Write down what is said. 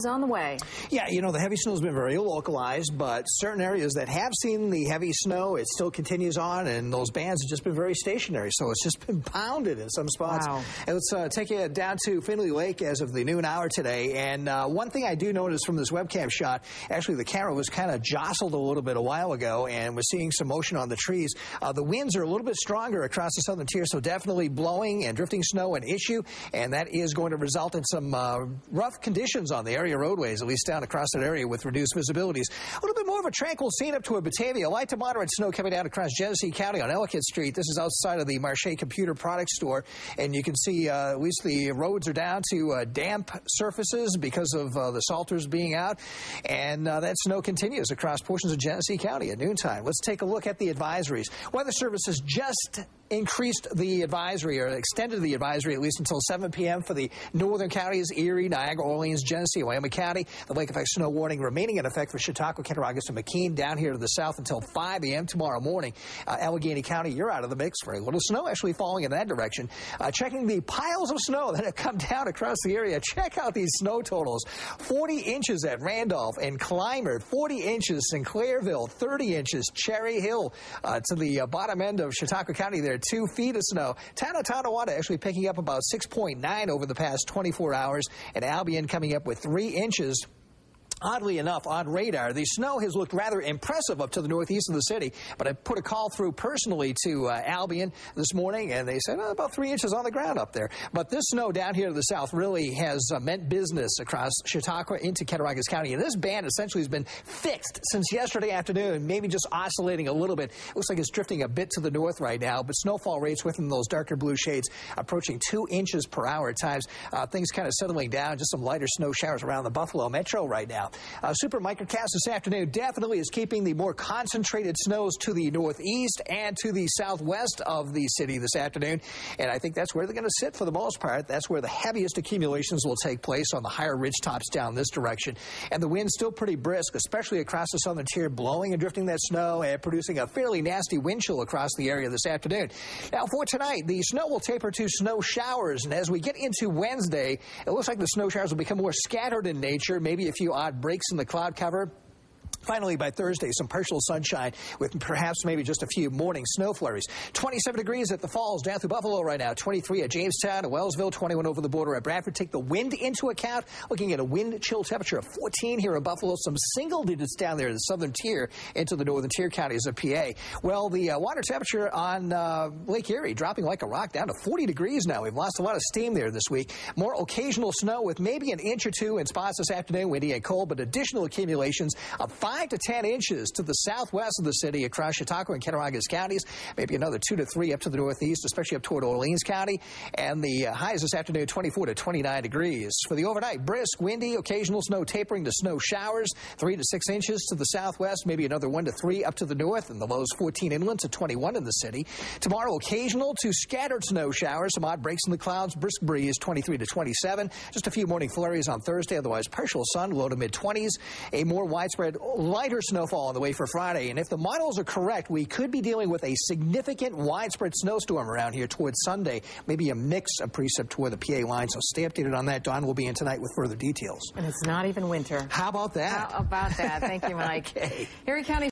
is on the way. Yeah, you know, the heavy snow has been very localized, but certain areas that have seen the heavy snow, it still continues on, and those bands have just been very stationary, so it's just been pounded in some spots. Wow. And let's take you down to Findlay Lake as of the noon hour today, and one thing I do notice from this webcam shot, actually the camera was kind of jostled a little bit a while ago, and we're seeing some motion on the trees. The winds are a little bit stronger across the southern tier, so definitely blowing and drifting snow an issue, and that is going to result in some rough conditions on the area roadways, at least down across that area with reduced visibilities. A little bit more of a tranquil scene up toward Batavia. Light to moderate snow coming down across Genesee County on Ellicott Street. This is outside of the Marche Computer Products Store, and you can see at least the roads are down to damp surfaces because of the salters being out, and that snow continues across portions of Genesee County at noontime. Let's take a look at the advisories. Weather Service has just increased the advisory, or extended the advisory at least until 7 p.m. for the northern counties, Erie, Niagara, Orleans, Genesee, Wyoming County. The lake effect snow warning remaining in effect for Chautauqua, Cattaraugus, and McKean down here to the south until 5 a.m. tomorrow morning. Allegheny County, you're out of the mix. Very little snow actually falling in that direction. Checking the piles of snow that have come down across the area. Check out these snow totals. 40 inches at Randolph and Clymer, 40 inches Sinclairville, 30 inches Cherry Hill, to the bottom end of Chautauqua County there, 2 feet of snow. Town of Tonawanda actually picking up about 6.9 over the past 24 hours, and Albion coming up with 3 inches. Oddly enough, on radar, the snow has looked rather impressive up to the northeast of the city, but I put a call through personally to Albion this morning, and they said about 3 inches on the ground up there. But this snow down here to the south really has meant business across Chautauqua into Cattaraugus County, and this band essentially has been fixed since yesterday afternoon, maybe just oscillating a little bit. It looks like it's drifting a bit to the north right now, but snowfall rates within those darker blue shades approaching 2 inches per hour at times. Things kind of settling down, just some lighter snow showers around the Buffalo metro right now. Super microcast this afternoon definitely is keeping the more concentrated snows to the northeast and to the southwest of the city this afternoon. And I think that's where they're going to sit for the most part. That's where the heaviest accumulations will take place, on the higher ridge tops down this direction. And the wind's still pretty brisk, especially across the southern tier, blowing and drifting that snow and producing a fairly nasty wind chill across the area this afternoon. Now, for tonight, the snow will taper to snow showers. And as we get into Wednesday, it looks like the snow showers will become more scattered in nature, maybe a few odd breaks in the cloud cover. Finally, by Thursday, some partial sunshine with perhaps maybe just a few morning snow flurries. 27 degrees at the Falls, down through Buffalo right now. 23 at Jamestown, at Wellsville, 21 over the border at Bradford. Take the wind into account. Looking at a wind chill temperature of 14 here in Buffalo. Some single digits down there in the southern tier into the northern tier counties of PA. Well, the water temperature on Lake Erie dropping like a rock down to 40 degrees now. We've lost a lot of steam there this week. More occasional snow with maybe an inch or two in spots this afternoon. Windy and cold, but additional accumulations of 5 to 10 inches to the southwest of the city across Chautauqua and Cattaraugus counties. Maybe another 2 to 3 up to the northeast, especially up toward Orleans County. And the highs this afternoon, 24 to 29 degrees. For the overnight, brisk, windy, occasional snow tapering to snow showers, 3 to 6 inches to the southwest, maybe another 1 to 3 up to the north, and the lows 14 inland to 21 in the city. Tomorrow, occasional to scattered snow showers, some odd breaks in the clouds, brisk breeze, 23 to 27. Just a few morning flurries on Thursday, otherwise partial sun, low to mid-20s. A more widespread, lighter snowfall on the way for Friday. And if the models are correct, we could be dealing with a significant widespread snowstorm around here towards Sunday. Maybe a mix of precip toward the PA line. So stay updated on that. Dawn will be in tonight with further details. And it's not even winter. How about that? How about that? Thank you, Mike. Okay. Erie County